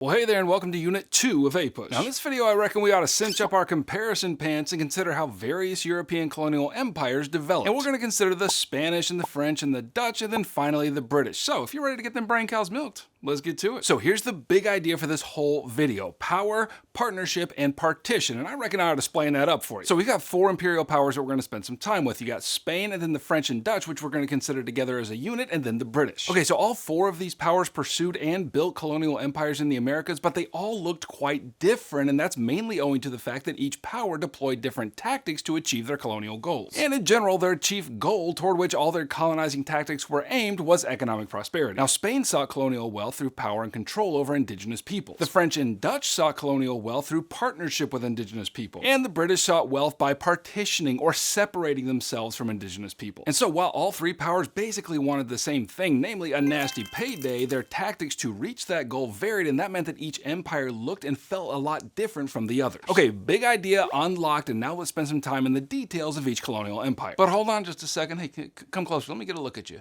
Well, hey there, and welcome to Unit 2 of APUSH. Now, in this video, I reckon we ought to cinch up our comparison pants and consider how various European colonial empires developed. And we're going to consider the Spanish and the French and the Dutch, and then finally the British. So, if you're ready to get them brain cows milked, let's get to it. So here's the big idea for this whole video: power, partnership, and partition. And I reckon I ought to explain that up for you. So we've got four imperial powers that we're going to spend some time with. You got Spain, and then the French and Dutch, which we're going to consider together as a unit, and then the British. Okay, so all four of these powers pursued and built colonial empires in the Americas, but they all looked quite different, and that's mainly owing to the fact that each power deployed different tactics to achieve their colonial goals. And in general, their chief goal toward which all their colonizing tactics were aimed was economic prosperity. Now, Spain sought colonial wealth through power and control over indigenous peoples. The French and Dutch sought colonial wealth through partnership with indigenous people. And the British sought wealth by partitioning or separating themselves from indigenous people. And so while all three powers basically wanted the same thing, namely a nasty payday, their tactics to reach that goal varied, and that meant that each empire looked and felt a lot different from the others. Okay, big idea unlocked, and now let's spend some time in the details of each colonial empire. But hold on just a second. Hey, come closer. Let me get a look at you.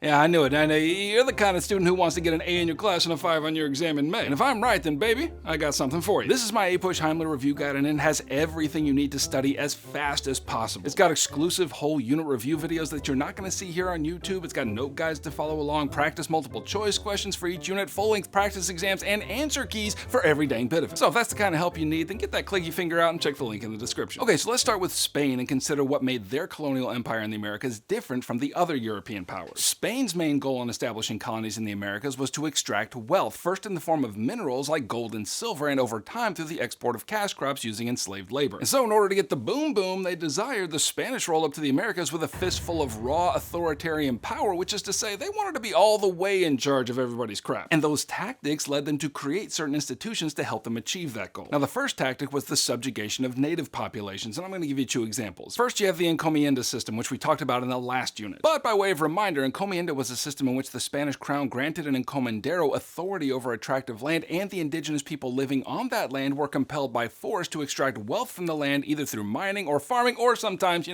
Yeah, I knew it. I know you're the kind of student who wants to get an A in your class and a 5 on your exam in May. And if I'm right, then baby, I got something for you. This is my APUSH Heimler review guide, and it has everything you need to study as fast as possible. It's got exclusive whole unit review videos that you're not going to see here on YouTube. It's got note guides to follow along, practice multiple choice questions for each unit, full-length practice exams, and answer keys for every dang bit of it. So if that's the kind of help you need, then get that clicky finger out and check the link in the description. Okay, so let's start with Spain and consider what made their colonial empire in the Americas different from the other European powers. Spain's main goal in establishing colonies in the Americas was to extract wealth, first in the form of minerals like gold and silver, and over time through the export of cash crops using enslaved labor. And so in order to get the boom boom they desired, the Spanish rolled up to the Americas with a fistful of raw authoritarian power, which is to say they wanted to be all the way in charge of everybody's crap. And those tactics led them to create certain institutions to help them achieve that goal. Now, the first tactic was the subjugation of native populations, and I'm going to give you two examples. First, you have the encomienda system, which we talked about in the last unit. But by way of reminder, encomienda was a system in which the Spanish crown granted an encomendero authority over a tract of land, and the indigenous people living on that land were compelled by force to extract wealth from the land either through mining or farming, or sometimes,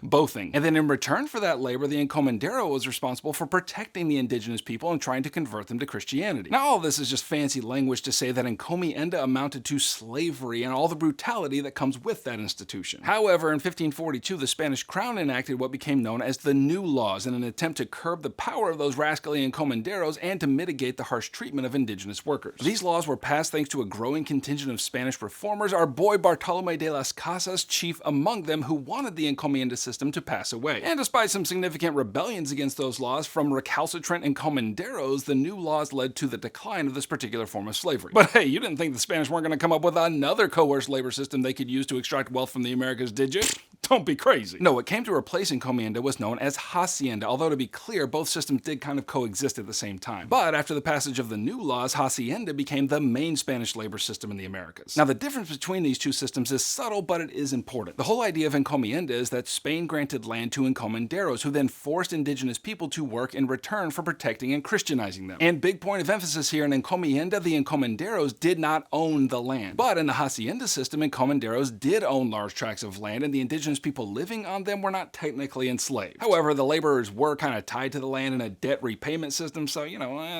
bothing. And then in return for that labor, the encomendero was responsible for protecting the indigenous people and trying to convert them to Christianity. Now, all this is just fancy language to say that encomienda amounted to slavery and all the brutality that comes with that institution. However, in 1542, the Spanish crown enacted what became known as the New Laws in an attempt to curb the power of those rascally encomenderos and to mitigate the harsh treatment of indigenous workers. These laws were passed thanks to a growing contingent of Spanish reformers, our boy Bartolomé de las Casas chief among them, who wanted the encomienda system to pass away. And despite some significant rebellions against those laws from recalcitrant encomenderos, the new laws led to the decline of this particular form of slavery. But hey, you didn't think the Spanish weren't going to come up with another coerced labor system they could use to extract wealth from the Americas, did you? Don't be crazy. No, what came to replace encomienda was known as hacienda, although to be clear, both systems did kind of coexist at the same time. But after the passage of the new laws, hacienda became the main Spanish labor system in the Americas. Now, the difference between these two systems is subtle, but it is important. The whole idea of encomienda is that Spain granted land to encomenderos, who then forced indigenous people to work in return for protecting and Christianizing them. And big point of emphasis here, in encomienda, the encomenderos did not own the land. But in the hacienda system, encomenderos did own large tracts of land, and the indigenous people living on them were not technically enslaved. However, the laborers were kind of tied to the land in a debt repayment system, so,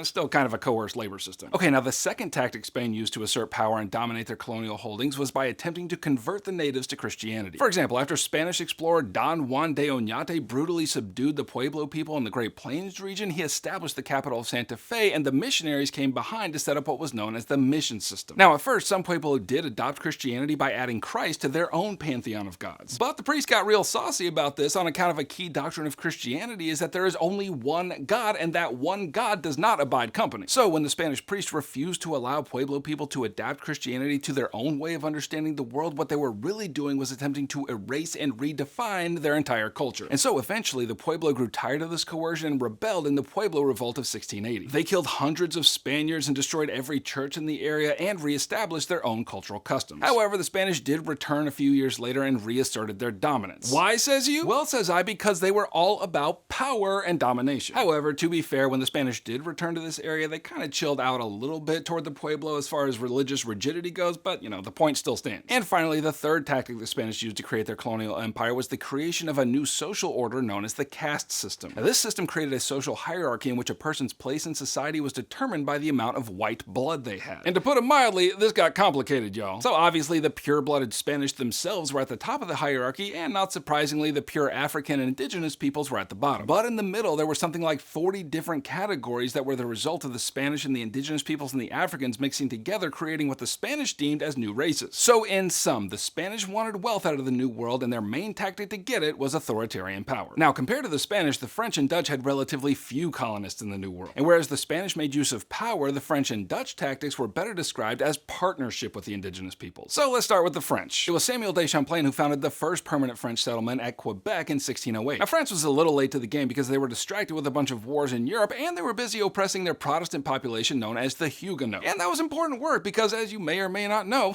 still kind of a coerced labor system. Okay, now the second tactic Spain used to assert power and dominate their colonial holdings was by attempting to convert the natives to Christianity. For example, after Spanish explorer Don Juan de Oñate brutally subdued the Pueblo people in the Great Plains region, he established the capital of Santa Fe, and the missionaries came behind to set up what was known as the mission system. Now, at first, some Pueblo did adopt Christianity by adding Christ to their own pantheon of gods. But the priests got real saucy about this on account of a key doctrine of Christianity is that there is only one God, and that one God does not abide company. So when the Spanish priests refused to allow Pueblo people to adapt Christianity to their own way of understanding the world, what they were really doing was attempting to erase and redefine their entire culture. And so eventually the Pueblo grew tired of this coercion and rebelled in the Pueblo Revolt of 1680. They killed hundreds of Spaniards and destroyed every church in the area and reestablished their own cultural customs. However, the Spanish did return a few years later and reasserted their dominance. Why, says you? Well, says I, because they were all about power and domination. However, to be fair, when the Spanish did return to this area, they kind of chilled out a little bit toward the Pueblo as far as religious rigidity goes, but the point still stands. And finally, the third tactic the Spanish used to create their colonial empire was the creation of a new social order known as the caste system. Now, this system created a social hierarchy in which a person's place in society was determined by the amount of white blood they had. And to put it mildly, this got complicated, y'all. So obviously, the pure-blooded Spanish themselves were at the top of the hierarchy, and not surprisingly, the pure African and indigenous peoples were at the bottom. But in the middle, there were something like 40 different categories that were the result of the Spanish and the indigenous peoples and the Africans mixing together, creating what the Spanish deemed as new races. So in sum, the Spanish wanted wealth out of the New World, and their main tactic to get it was authoritarian power. Now, compared to the Spanish, the French and Dutch had relatively few colonists in the New World. And whereas the Spanish made use of power, the French and Dutch tactics were better described as partnership with the indigenous peoples. So let's start with the French. It was Samuel de Champlain who founded the first permanent French settlement at Quebec in 1608. Now, France was a little late to the game because they were distracted with a bunch of wars in Europe, and they were busy oppressing their Protestant population known as the Huguenots. And that was important work because, as you may or may not know,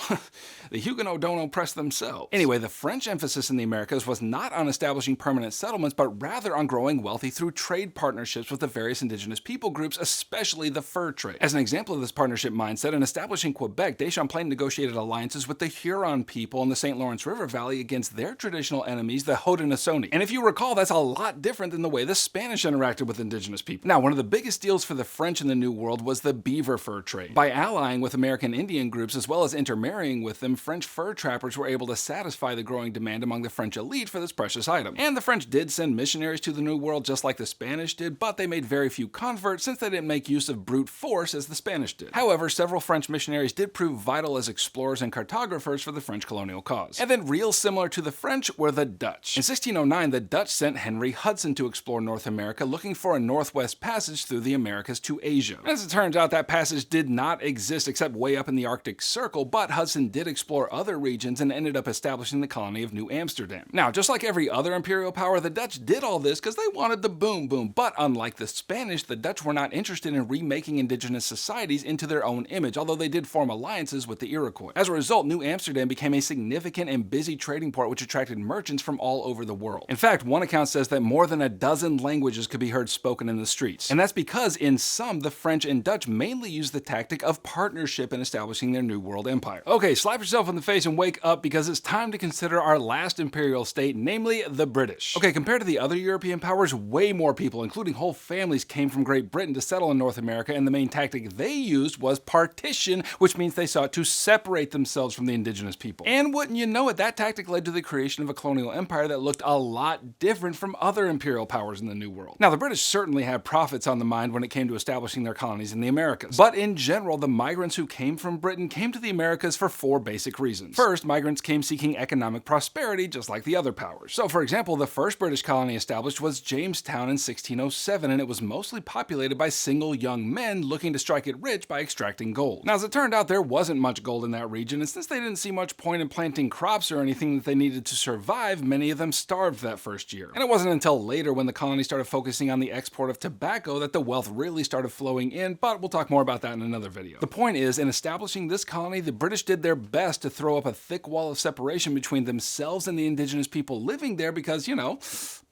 the Huguenots don't oppress themselves. Anyway, the French emphasis in the Americas was not on establishing permanent settlements, but rather on growing wealthy through trade partnerships with the various indigenous people groups, especially the fur trade. As an example of this partnership mindset, in establishing Quebec, de Champlain negotiated alliances with the Huron people in the St. Lawrence River Valley against their traditional enemies, the Haudenosaunee. And if you recall, that's a lot different than the way the Spanish interacted with indigenous people. Now, one of the biggest deals for the French in the New World was the beaver fur trade. By allying with American Indian groups as well as intermarrying with them, French fur trappers were able to satisfy the growing demand among the French elite for this precious item. And the French did send missionaries to the New World just like the Spanish did, but they made very few converts since they didn't make use of brute force as the Spanish did. However, several French missionaries did prove vital as explorers and cartographers for the French colonial cause. And then real similar to the French were the Dutch. In 1609, the Dutch sent Henry Hudson to explore North America looking for a northwest passage through the Americas to Asia. As it turns out, that passage did not exist except way up in the Arctic Circle, but Hudson did explore other regions and ended up establishing the colony of New Amsterdam. Now, just like every other imperial power, the Dutch did all this because they wanted the boom boom, but unlike the Spanish, the Dutch were not interested in remaking indigenous societies into their own image, although they did form alliances with the Iroquois. As a result, New Amsterdam became a significant and busy trading port which attracted merchants from all over the world. In fact, one account says that more than a dozen languages could be heard spoken in the streets. And that's because, in sum, the French and Dutch mainly used the tactic of partnership in establishing their New World empire. Okay, slap yourself in the face and wake up because it's time to consider our last imperial state, namely the British. Okay, compared to the other European powers, way more people, including whole families, came from Great Britain to settle in North America, and the main tactic they used was partition, which means they sought to separate themselves from the indigenous people. And wouldn't you know it, that tactic led to the creation of a colonial empire that looked a lot different from other imperial powers in the New World. Now, the British certainly had profits on the mind when it came to establishing their colonies in the Americas. But in general, the migrants who came from Britain came to the Americas for four basic reasons. First, migrants came seeking economic prosperity, just like the other powers. So, for example, the first British colony established was Jamestown in 1607, and it was mostly populated by single young men looking to strike it rich by extracting gold. Now, as it turned out, there wasn't much gold in that region, and since they didn't see much point in planting crops or anything that they needed to survive, many of them starved that first year. And it wasn't until later, when the colony started focusing on the export of tobacco, that the wealth really started flowing in, but we'll talk more about that in another video. The point is, in establishing this colony, the British did their best to throw up a thick wall of separation between themselves and the indigenous people living there because,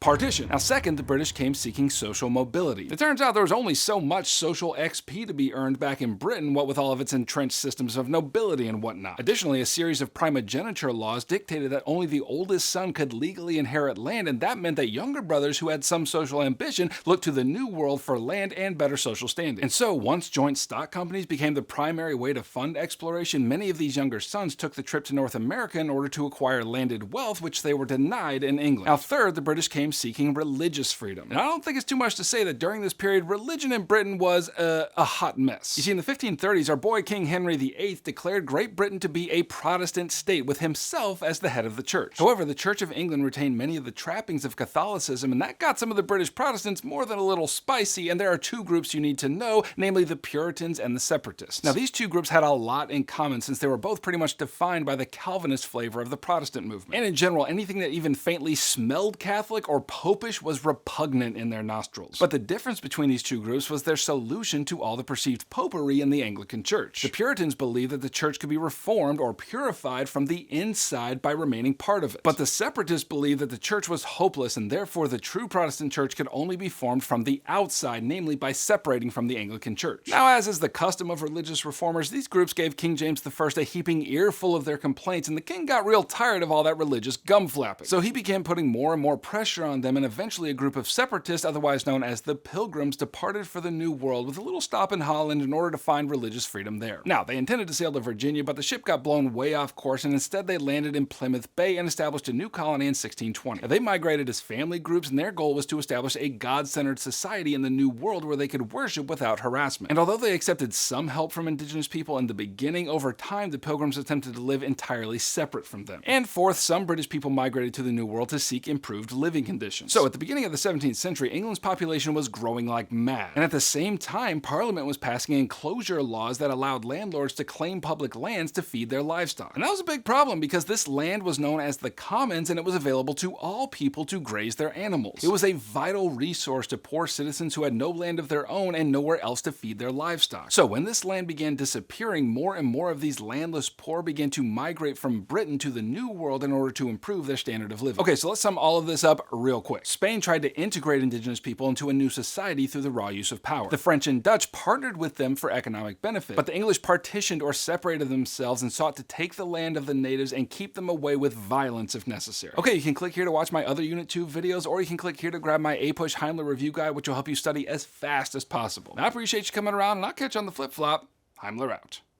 partition. Now, second, the British came seeking social mobility. It turns out there was only so much social XP to be earned back in Britain, what with all of its entrenched systems of nobility and whatnot. Additionally, a series of primogeniture laws dictated that only the oldest son could legally inherit land, and that meant that younger brothers who had some social ambition looked to the New World for land and better social standing. And so, once joint stock companies became the primary way to fund exploration, many of these younger sons took the trip to North America in order to acquire landed wealth, which they were denied in England. Now, third, the British came seeking religious freedom. And I don't think it's too much to say that during this period, religion in Britain was a hot mess. You see, in the 1530s, our boy King Henry VIII declared Great Britain to be a Protestant state, with himself as the head of the church. However, the Church of England retained many of the trappings of Catholicism, and that got some of the British Protestants more than a little spicy, and there are two groups you need to know, namely the Puritans and the Separatists. Now, these two groups had a lot in common since they were both pretty much defined by the Calvinist flavor of the Protestant movement. And in general, anything that even faintly smelled Catholic or popish was repugnant in their nostrils. But the difference between these two groups was their solution to all the perceived popery in the Anglican Church. The Puritans believed that the church could be reformed or purified from the inside by remaining part of of it. But the separatists believed that the church was hopeless, and therefore the true Protestant church could only be formed from the outside, namely by separating from the Anglican church. Now, as is the custom of religious reformers, these groups gave King James I a heaping earful of their complaints, and the king got real tired of all that religious gum flapping. So he began putting more and more pressure on them, and eventually a group of separatists, otherwise known as the Pilgrims, departed for the New World with a little stop in Holland in order to find religious freedom there. Now, they intended to sail to Virginia, but the ship got blown way off course, and instead they landed in Plymouth Bay and established a new colony in 1620. Now, they migrated as family groups, and their goal was to establish a God-centered society in the New World where they could worship without harassment. And although they accepted some help from indigenous people in the beginning, over time the Pilgrims attempted to live entirely separate from them. And fourth, some British people migrated to the New World to seek improved living conditions. So at the beginning of the 17th century, England's population was growing like mad. And at the same time, Parliament was passing enclosure laws that allowed landlords to claim public lands to feed their livestock. And that was a big problem because this land was known as the commons, and it was available to all people to graze their animals. It was a vital resource to poor citizens who had no land of their own and nowhere else to feed their livestock. So when this land began disappearing, more and more of these landless poor began to migrate from Britain to the New World in order to improve their standard of living. Okay, so let's sum all of this up real quick. Spain tried to integrate indigenous people into a new society through the raw use of power. The French and Dutch partnered with them for economic benefit, but the English partitioned or separated themselves and sought to take the land of the natives and keep them away with violence if necessary. Okay, you can click here to watch my other Unit 2 videos, or you can click here to grab my APUSH Heimler review guide, which will help you study as fast as possible. Now, I appreciate you coming around, and I'll catch you on the flip-flop. Heimler out.